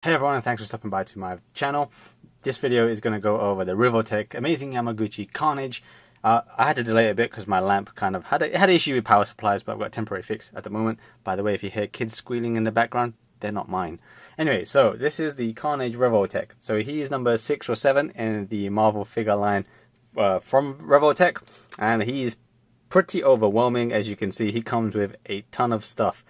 Hey everyone, and thanks for stopping by to my channel. This video is going to go over the Revoltech Amazing Yamaguchi Carnage. I had to delay it a bit because my lamp kind of had an issue with power supplies, but I've got a temporary fix at the moment. By the way, if you hear kids squealing in the background, they're not mine. Anyway, so this is the Carnage Revoltech. So he is number 6 or 7 in the Marvel figure line from Revoltech, and he's pretty overwhelming. As you can see, he comes with a ton of stuff.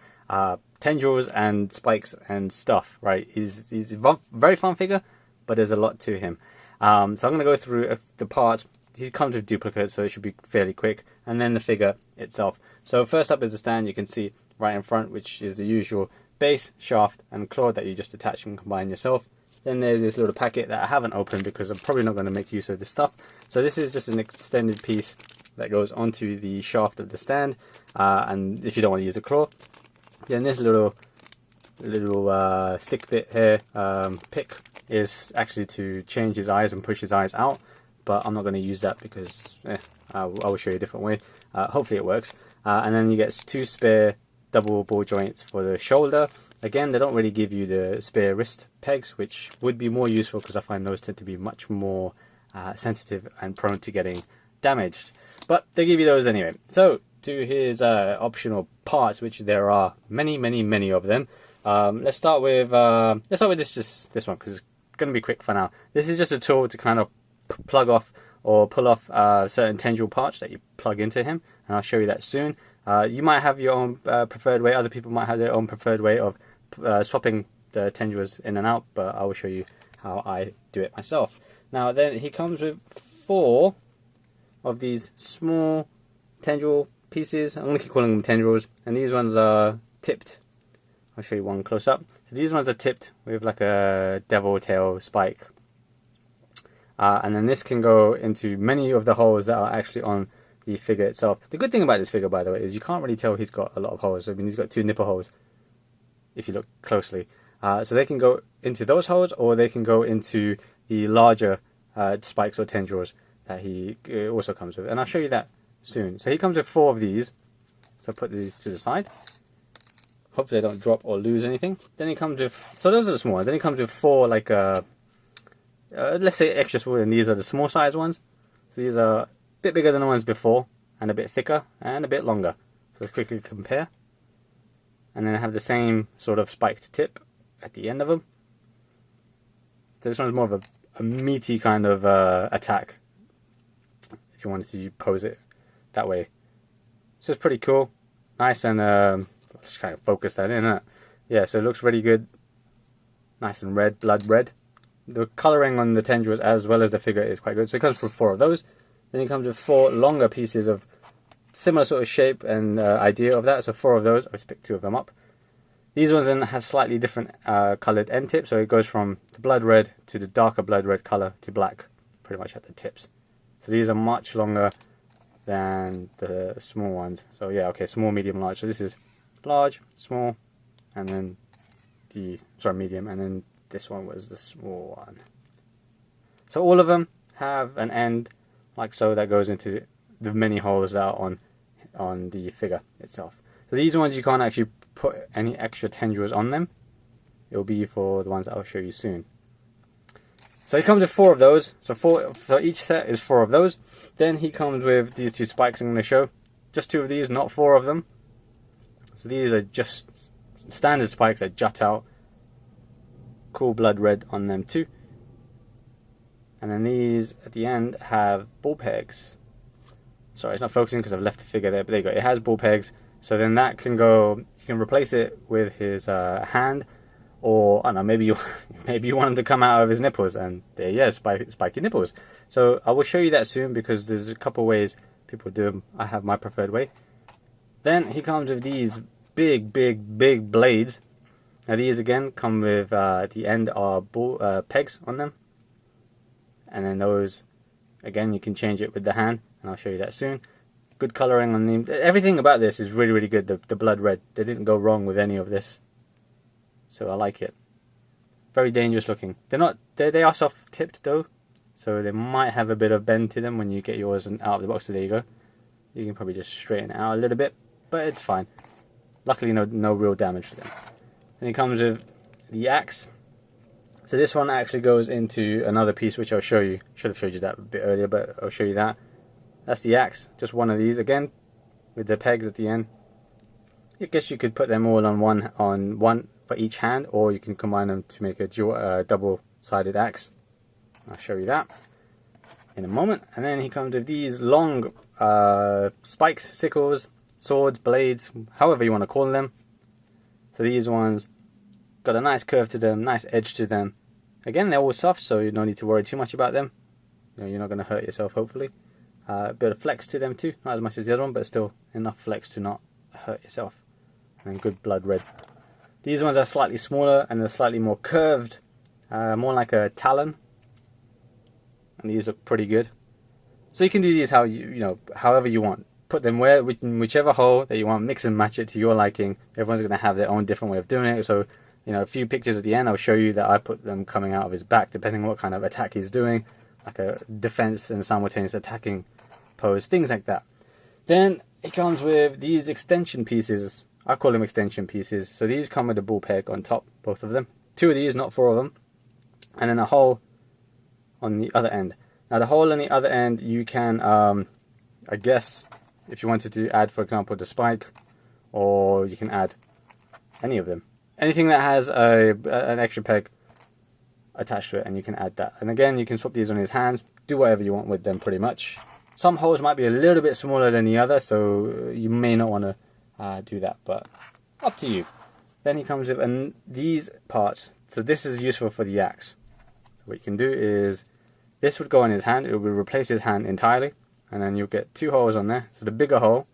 Tendrils and spikes and stuff, right? He's a very fun figure, but there's a lot to him. So I'm going to go through the parts. He comes with duplicates, so it should be fairly quick. And then the figure itself. So first up is the stand you can see right in front, which is the usual base, shaft, and claw that you just attach and combine yourself. Then there's this little packet that I haven't opened because I'm probably not going to make use of this stuff. So this is just an extended piece that goes onto the shaft of the stand. And if you don't want to use the claw, then this little stick bit here, pick, is actually to change his eyes and push his eyes out, but I'm not going to use that because I will show you a different way. Hopefully it works. And then you get 2 spare double ball joints for the shoulder. Again, they don't really give you the spare wrist pegs, which would be more useful because I find those tend to be much more sensitive and prone to getting damaged. But they give you those anyway. So to his optional parts, which there are many of them. Let's start with this one because it's going to be quick for now. This is just a tool to kind of plug off or pull off certain tendril parts that you plug into him, and I'll show you that soon. You might have your own preferred way. Other people might have their own preferred way of swapping the tendrils in and out, but I will show you how I do it myself. Now then, he comes with 4 of these small tendril pieces. I'm going to keep calling them tendrils, and these ones are tipped. I'll show you one close up. So these ones are tipped with like a devil tail spike, and then this can go into many of the holes that are actually on the figure itself. The good thing about this figure, by the way, is you can't really tell he's got a lot of holes. I mean, he's got 2 nipple holes if you look closely. So they can go into those holes, or they can go into the larger spikes or tendrils that he also comes with, and I'll show you that soon. So he comes with 4 of these. So put these to the side. Hopefully they don't drop or lose anything. Then he comes with, so those are the small ones. Then he comes with 4 like let's say extra small, and these are the small size ones. So these are a bit bigger than the ones before, and a bit thicker, and a bit longer. So let's quickly compare. And then I have the same sort of spiked tip at the end of them. So this one's more of a meaty kind of attack, if you wanted to pose it that way. So it's pretty cool, nice, and just kind of focus that in, huh? Yeah, so it looks really good, nice and red, blood red. The colouring on the tendrils as well as the figure is quite good. So it comes with 4 of those. Then it comes with 4 longer pieces of similar sort of shape and idea of that. So 4 of those. I just picked 2 of them up. These ones then have slightly different coloured end tips. So it goes from the blood red to the darker blood red colour to black, pretty much at the tips. So these are much longer than the small ones. So yeah, okay, small, medium, large. So this is large, small, and then medium, and then this one was the small one. So all of them have an end like so that goes into the many holes that are on the figure itself. So these ones you can't actually put any extra tendrils on them. It'll be for the ones that I'll show you soon. So he comes with 4 of those. So each set is 4 of those. Then he comes with these 2 spikes I'm going to show. Just 2 of these, not 4 of them. So these are just standard spikes that jut out. Cool blood red on them too. And then these at the end have ball pegs. Sorry, it's not focusing because I've left the figure there, but there you go. It has ball pegs. So then that can go, you can replace it with his hand. Or, I don't know, maybe you want him to come out of his nipples, and there, yeah, spiky nipples. So I will show you that soon because there's a couple ways people do them. I have my preferred way. Then he comes with these big blades. Now these again come with the end are pegs on them, and then those again you can change it with the hand, and I'll show you that soon. Good colouring on them. Everything about this is really good. The blood red, they didn't go wrong with any of this. So I like it. Very dangerous looking. They are soft tipped though, so they might have a bit of bend to them when you get yours out of the box. So there you go. You can probably just straighten it out a little bit, but it's fine. Luckily no real damage to them. And it comes with the axe, So this one actually goes into another piece, which I'll show you. Should have showed you that a bit earlier, but I'll show you that. That's the axe, just one of these again, with the pegs at the end. I guess you could put them all on one for each hand, or you can combine them to make a double-sided axe. I'll show you that in a moment. And then he comes with these long spikes, sickles, swords, blades, however you want to call them. So these ones got a nice curve to them, nice edge to them. Again, they're all soft, so you don't need to worry too much about them. You're not going to hurt yourself, hopefully. A bit of flex to them too, not as much as the other one, but still enough flex to not hurt yourself. And good blood red. These ones are slightly smaller and they're slightly more curved, more like a talon. And these look pretty good. So you can do these however you want. Put them in whichever hole that you want. Mix and match it to your liking. Everyone's going to have their own different way of doing it. So a few pictures at the end, I'll show you that I put them coming out of his back, depending on what kind of attack he's doing, like a defense and simultaneous attacking pose, things like that. Then it comes with these extension pieces. I call them extension pieces. So these come with a ball peg on top, both of them. 2 of these, not 4 of them. And then a hole on the other end. Now the hole on the other end, you can, I guess, if you wanted to add, for example, the spike, or you can add any of them. Anything that has an extra peg attached to it, and you can add that. And again, you can swap these on his hands, do whatever you want with them pretty much. Some holes might be a little bit smaller than the other, so you may not want to do that, but up to you. Then he comes with these parts. So this is useful for the axe. So what you can do is, this would go on his hand, it will replace his hand entirely, and then you'll get 2 holes on there. So the bigger hole,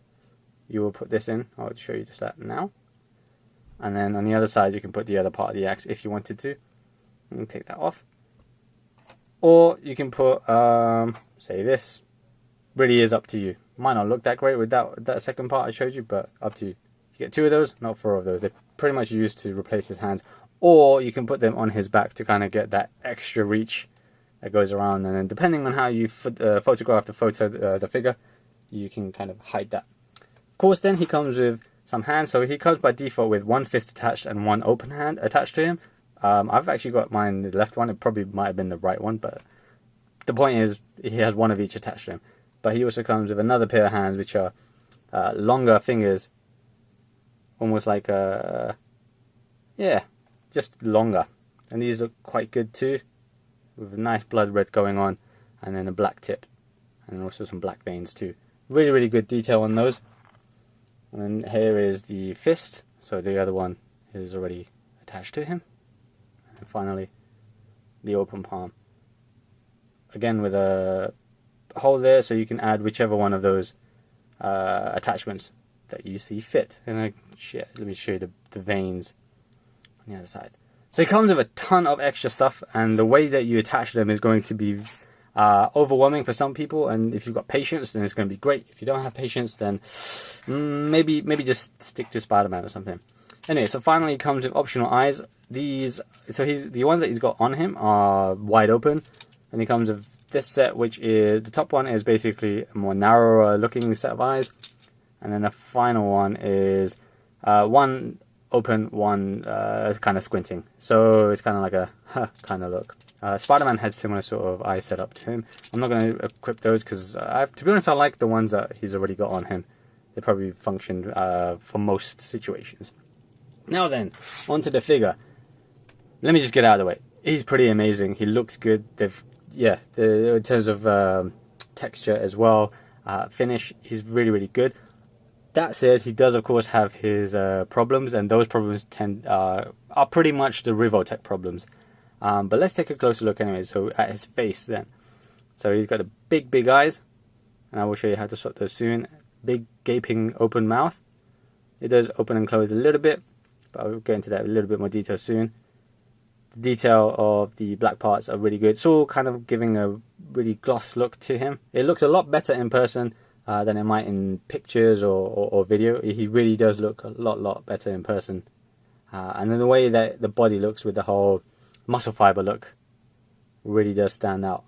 you will put this in. I'll show you just that now. And then on the other side, you can put the other part of the axe if you wanted to. You can take that off. Or you can put, say this. Really is up to you. Might not look that great with that second part I showed you, but up to you. You get 2 of those, not 4 of those. They're pretty much used to replace his hands. Or you can put them on his back to kind of get that extra reach that goes around. And then depending on how you photograph the figure, you can kind of hide that. Of course, then he comes with some hands. So he comes by default with 1 fist attached and 1 open hand attached to him. I've actually got mine, the left one. It probably might have been the right one, but the point is he has 1 of each attached to him. But he also comes with another pair of hands, which are longer fingers, almost like just longer. And these look quite good too, with a nice blood red going on, and then a black tip, and also some black veins too. Really, really good detail on those. And then here is the fist, so the other one is already attached to him. And finally, the open palm. Again with a hole there, so you can add whichever one of those attachments that you see fit. And let me show you the veins on the other side. So it comes with a ton of extra stuff, and the way that you attach them is going to be overwhelming for some people. And if you've got patience, then it's going to be great. If you don't have patience, then maybe just stick to Spider-Man or something. Anyway, so finally it comes with optional eyes. The ones that he's got on him are wide open, and he comes with this set, which is, the top one is basically a more narrower looking set of eyes, and then the final one is one open, one kind of squinting. So it's kind of like a kind of look. Spider-Man had similar sort of eye setup to him. I'm not going to equip those because, to be honest, I like the ones that he's already got on him. They probably function for most situations. Now then, onto the figure. Let me just get out of the way. He's pretty amazing. He looks good. In terms of texture as well, finish, he's really, really good. That said, he does, of course, have his problems, and those problems are pretty much the Revoltech problems. But let's take a closer look anyway, so at his face then. So he's got the big eyes, and I will show you how to swap those soon. Big, gaping, open mouth. It does open and close a little bit, but I'll get into that in a little bit more detail soon. The detail of the black parts are really good. It's all kind of giving a really gloss look to him. It looks a lot better in person than it might in pictures or video. He really does look a lot better in person. And then the way that the body looks with the whole muscle fiber look really does stand out.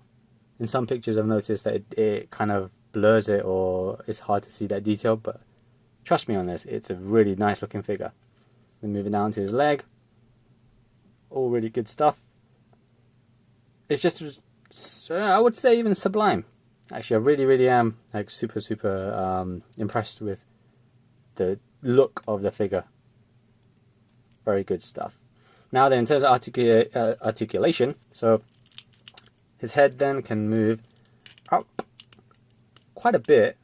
In some pictures I've noticed that it kind of blurs it, or it's hard to see that detail, but trust me on this, it's a really nice looking figure. Then moving down to his leg, all really good stuff. it's just, I would say, even sublime. Actually, I really am like super impressed with the look of the figure. Very good stuff. Now then, in terms of articulation, so his head then can move up quite a bit.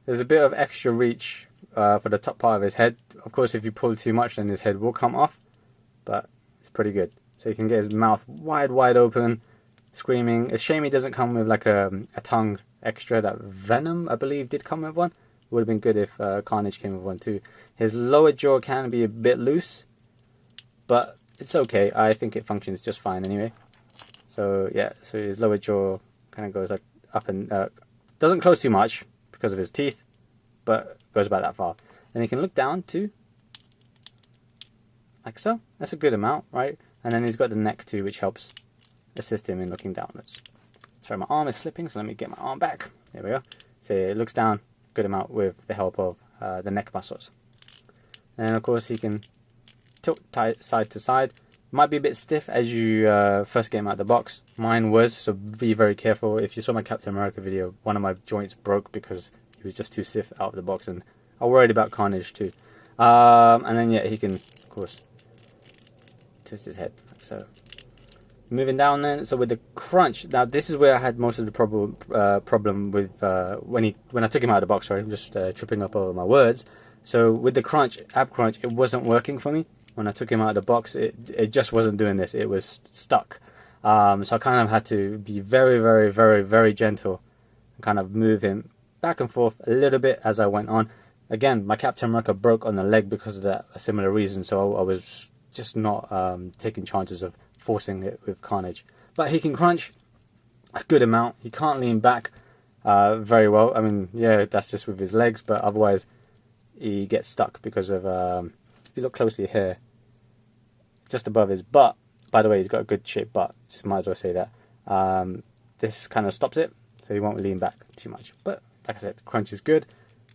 There's a bit of extra reach for the top part of his head. Of course, if you pull too much, then his head will come off, but it's pretty good. So you can get his mouth wide open, screaming. It's a shame he doesn't come with like a tongue extra that Venom, I believe, did come with one. It would have been good if Carnage came with one too. His lower jaw can be a bit loose, but it's okay. I think it functions just fine anyway. So yeah, so his lower jaw kind of goes like up and doesn't close too much because of his teeth, but goes about that far. And he can look down too, like so. That's a good amount, right? And then he's got the neck too, which helps assist him in looking downwards. Sorry, my arm is slipping, so let me get my arm back. There we go. So it looks down a good amount with the help of the neck muscles. And of course he can tilt side to side. Might be a bit stiff as you first get him out of the box. Mine was, so be very careful. If you saw my Captain America video, one of my joints broke because he was just too stiff out of the box, and I'm worried about Carnage too. And then yeah, he can of course twist his head like so. Moving down then, so with the crunch, now this is where I had most of the problem with when I took him out of the box. Sorry, I'm just tripping up over my words. So with the crunch, ab crunch, it wasn't working for me. When I took him out of the box, it just wasn't doing this. It was stuck. So I kind of had to be very gentle and kind of move him back and forth a little bit as I went on. Again, my Captain America broke on the leg because of that, a similar reason. So I was just not taking chances of forcing it with Carnage. But he can crunch a good amount. He can't lean back very well. I mean, yeah, that's just with his legs, but otherwise he gets stuck because of, if you look closely here, just above his butt, by the way, he's got a good shaped butt, just might as well say that. This kind of stops it, so he won't lean back too much. But like I said, crunch is good.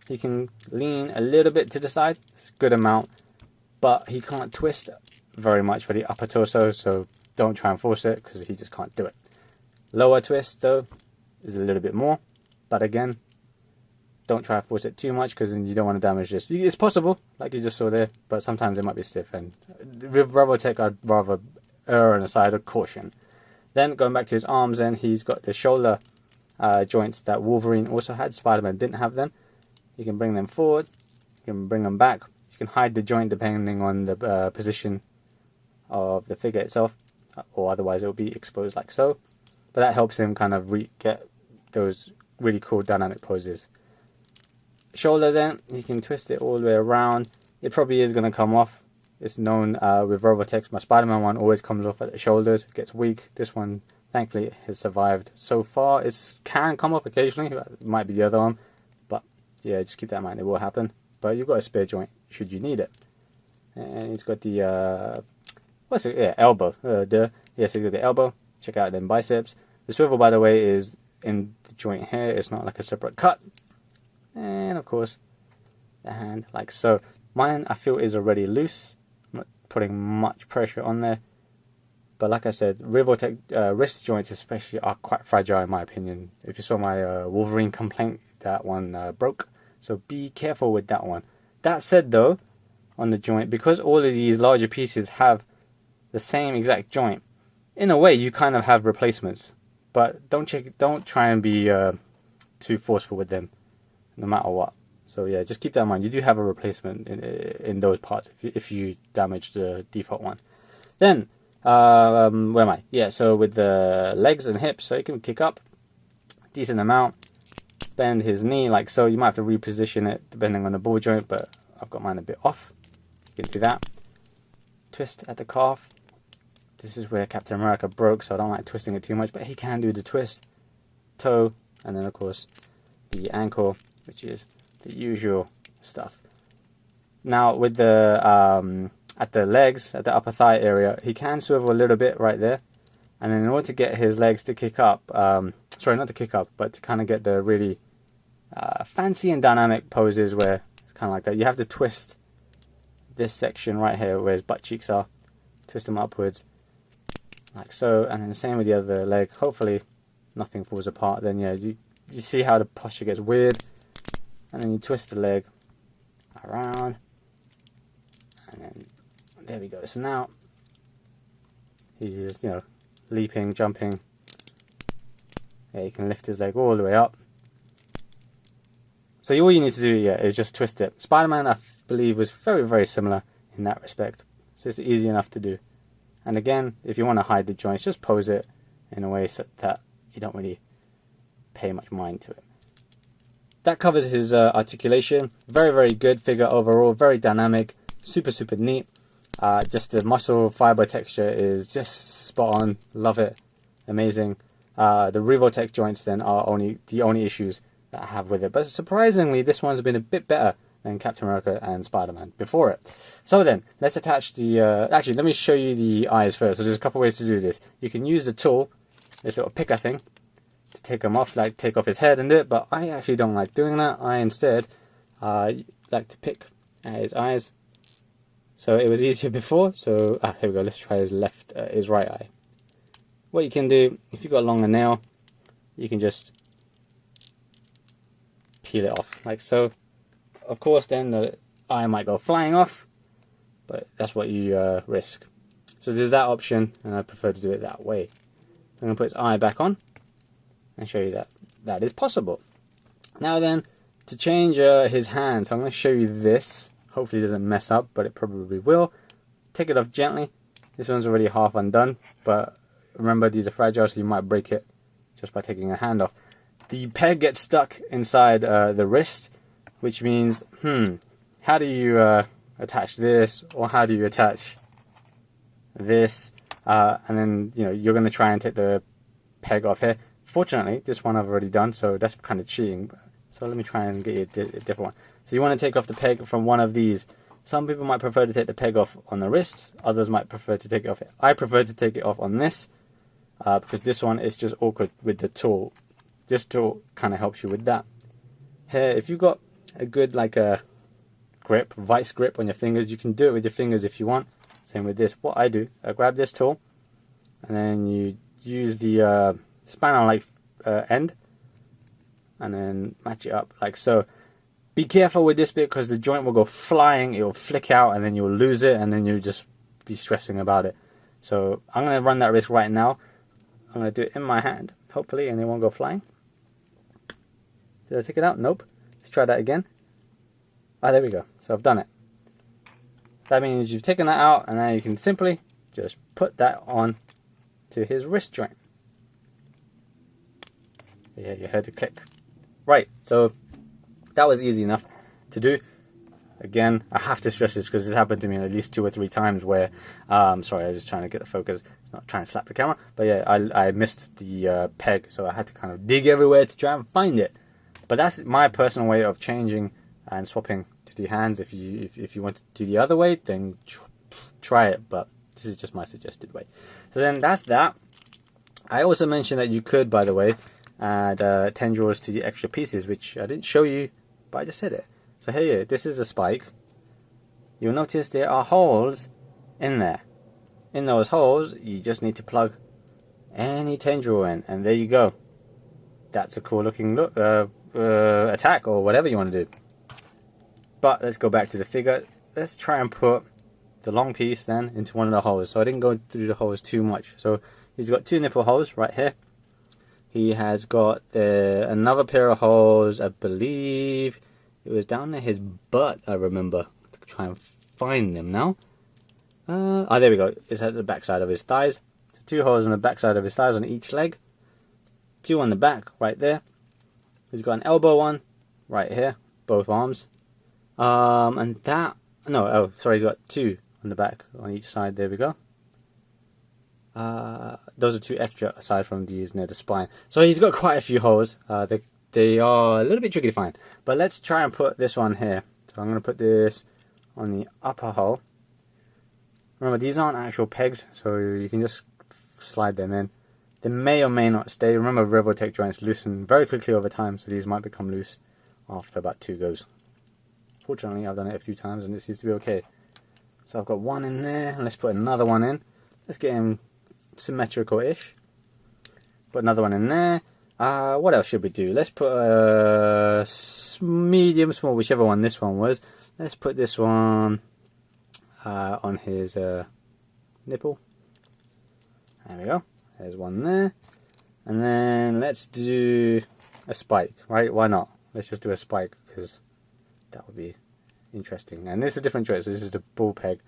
He can lean a little bit to the side, it's a good amount, but he can't twist very much for the upper torso, so don't try and force it because he just can't do it. Lower twist though is a little bit more, but again, don't try to force it too much because then you don't want to damage this. It's possible, like you just saw there, but sometimes it might be stiff, and with Revoltech I'd rather err on the side of caution. Then going back to his arms, then he's got the shoulder joints that Wolverine also had. Spider-Man didn't have them. You can bring them forward, you can bring them back, you can hide the joint depending on the position of the figure itself, or otherwise it will be exposed like so. But that helps him kind of get those really cool dynamic poses. Shoulder then, he can twist it all the way around. It probably is going to come off. It's known with Revoltech. My Spider-Man one always comes off at the shoulders. It gets weak. This one, thankfully, has survived so far. It can come off occasionally. It might be the other one. But yeah, just keep that in mind. It will happen. But you've got a spare joint should you need it. And he's got the, what's it? Yeah, elbow. Yes, he's got the elbow. Check out them biceps. The swivel, by the way, is in the joint here. It's not like a separate cut. And of course the hand like so. Mine I feel is already loose. I'm not putting much pressure on there, but like I said, Revoltech wrist joints especially are quite fragile in my opinion. If you saw my Wolverine complaint, that one broke, so be careful with that one. That said though, on the joint, because all of these larger pieces have the same exact joint, in a way you kind of have replacements, but don't try and be too forceful with them no matter what. So yeah, just keep that in mind. You do have a replacement in those parts if you damage the default one. Then where am I? Yeah, so with the legs and hips, so he can kick up decent amount, bend his knee like so. You might have to reposition it depending on the ball joint, but I've got mine a bit off. You can do that. Twist at the calf. This is where Captain America broke, so I don't like twisting it too much, but he can do the twist. Toe, and then of course the ankle, which is the usual stuff. Now with the at the legs, at the upper thigh area, he can swivel a little bit right there, and then in order to get his legs to kick up, sorry, not to kick up, but to kind of get the really fancy and dynamic poses where it's kind of like that, you have to twist this section right here where his butt cheeks are, twist them upwards, like so, and then the same with the other leg. Hopefully nothing falls apart. Then yeah, you see how the posture gets weird, and then you twist the leg around, and then there we go. So now he's, you know, leaping, jumping. Yeah, you can lift his leg all the way up. So all you need to do, yeah, is just twist it. Spider-Man, I believe, was very, very similar in that respect. So it's easy enough to do. And again, if you want to hide the joints, just pose it in a way so that you don't really pay much mind to it. That covers his articulation. Very, very good figure overall. Very dynamic. Super, super neat. Just the muscle fiber texture is just spot on. Love it. Amazing. The Revoltech joints then are the only issues that I have with it. But surprisingly, this one's been a bit better than Captain America and Spider-Man before it. So then, let's attach the... actually, let me show you the eyes first. So there's a couple ways to do this. You can use the tool, this little picker thing, to take them off, like take off his head and do it. But I actually don't like doing that. I instead like to pick at his eyes. So it was easier before. So here we go. Let's try his right eye. What you can do, if you've got a longer nail, you can just peel it off like so. Of course, then the eye might go flying off, but that's what you risk. So there's that option, and I prefer to do it that way. So I'm going to put his eye back on and show you that that is possible. Now then, to change his hand, so I'm going to show you this. Hopefully it doesn't mess up, but it probably will. Take it off gently. This one's already half undone, but remember these are fragile, so you might break it just by taking a hand off. The peg gets stuck inside the wrist, which means, how do you attach this, or how do you attach this? And then, you know, you're going to try and take the peg off here. Fortunately, this one I've already done, so that's kind of cheating. So let me try and get you a different one. So you want to take off the peg from one of these. Some people might prefer to take the peg off on the wrist. Others might prefer to take it off. I prefer to take it off on this, because this one is just awkward with the tool. This tool kind of helps you with that. Here, if you've got a good grip, vice grip on your fingers, you can do it with your fingers if you want. Same with this. What I do, I grab this tool, and then you use the spanner end, and then match it up like so. Be careful with this bit because the joint will go flying, it will flick out, and then you'll lose it, and then you'll just be stressing about it. So I'm going to run that risk right now. I'm going to do it in my hand, hopefully, and it won't go flying. Did I take it out? Nope. Let's try that again. Ah, there we go. So I've done it. That means you've taken that out, and now you can simply just put that on to his wrist joint. Yeah, you heard the click. Right, so that was easy enough to do. Again, I have to stress this because this happened to me at least 2 or 3 times where, sorry, I was just trying to get the focus, not trying to slap the camera, but yeah, I missed the peg, so I had to kind of dig everywhere to try and find it. But that's my personal way of changing and swapping to the hands. If you want to do the other way, then try it, but this is just my suggested way. So then that's that. I also mentioned that you could, by the way, add tendrils to the extra pieces, which I didn't show you, but I just said it. So here, this is a spike. You'll notice there are holes in there. In those holes, you just need to plug any tendril in, and there you go. That's a cool looking look, attack, or whatever you want to do. But let's go back to the figure. Let's try and put the long piece then into one of the holes. So I didn't go through the holes too much. So he's got 2 nipple holes right here. He has got another pair of holes, I believe it was down at his butt, I remember. Try and find them now. There we go. It's at the back side of his thighs. So 2 holes on the back side of his thighs on each leg. 2 on the back, right there. He's got an elbow one, right here, both arms. And that, no, oh, sorry, he's got 2 on the back on each side. There we go. Those are 2 extra aside from these near the spine. So he's got quite a few holes. They are a little bit tricky to find. But let's try and put this one here. So I'm going to put this on the upper hole. Remember, these aren't actual pegs, so you can just slide them in. They may or may not stay. Remember, Revoltech joints loosen very quickly over time, so these might become loose after about 2 goes. Fortunately, I've done it a few times and it seems to be okay. So I've got 1 in there, and let's put another one in. Let's get him symmetrical-ish. Put another one in there. What else should we do? Let's put a medium, small, whichever one this one was. Let's put this one on his nipple. There we go. There's one there. And then let's do a spike, right? Why not? Let's just do a spike because that would be interesting. And this is a different choice. This is the ball peg.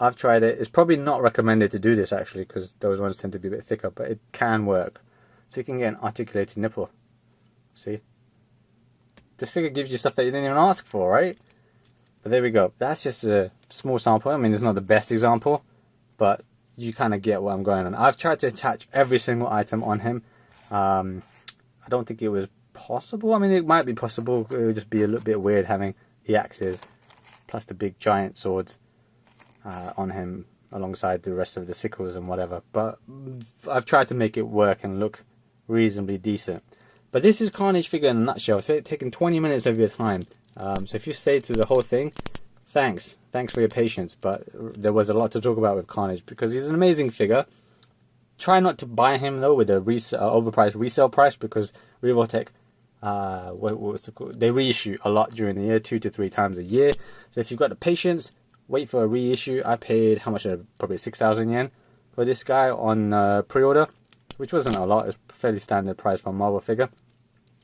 I've tried it. It's probably not recommended to do this actually because those ones tend to be a bit thicker, but it can work. So you can get an articulated nipple. See? This figure gives you stuff that you didn't even ask for, right? But there we go. That's just a small sample. I mean, it's not the best example, but you kind of get what I'm going on. I've tried to attach every single item on him. I don't think it was possible. I mean, it might be possible. It would just be a little bit weird having the axes plus the big giant swords on him alongside the rest of the sickles and whatever. But I've tried to make it work and look reasonably decent. But this is Carnage figure in a nutshell. So it's taken 20 minutes of your time. So if you stayed through the whole thing, thanks for your patience. But there was a lot to talk about with Carnage because he's an amazing figure. Try not to buy him though with a overpriced resale price because Revoltech, they reissue a lot during the year, 2 to 3 times a year. So if you've got the patience, wait for a reissue. I paid how much? Probably 6,000 yen for this guy on pre-order, which wasn't a lot. It's a fairly standard price for a Marvel figure.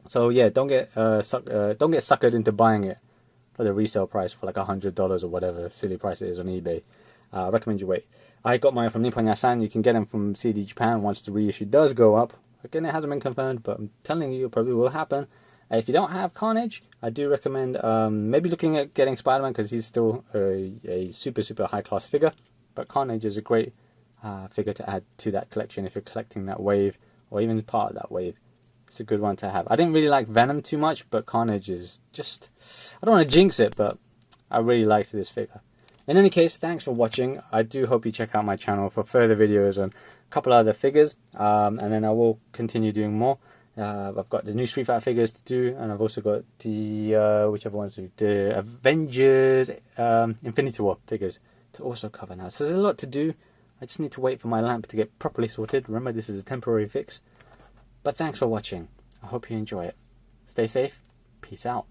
So yeah, don't get suckered into buying it for the resale price for like $100 or whatever silly price it is on eBay. I recommend you wait. I got mine from Nippon Yasan. You can get them from CD Japan once the reissue does go up. Again, it hasn't been confirmed, but I'm telling you, it probably will happen. If you don't have Carnage, I do recommend maybe looking at getting Spider-Man because he's still a super high class figure. But Carnage is a great figure to add to that collection if you're collecting that wave or even part of that wave. It's a good one to have. I didn't really like Venom too much, but Carnage is just... I don't want to jinx it, but I really liked this figure. In any case, thanks for watching. I do hope you check out my channel for further videos on a couple other figures. And then I will continue doing more. I've got the new Street Fighter figures to do, and I've also got the whichever ones to do, the Avengers Infinity War figures to also cover now. So there's a lot to do. I just need to wait for my lamp to get properly sorted. Remember, this is a temporary fix. But thanks for watching. I hope you enjoy it. Stay safe. Peace out.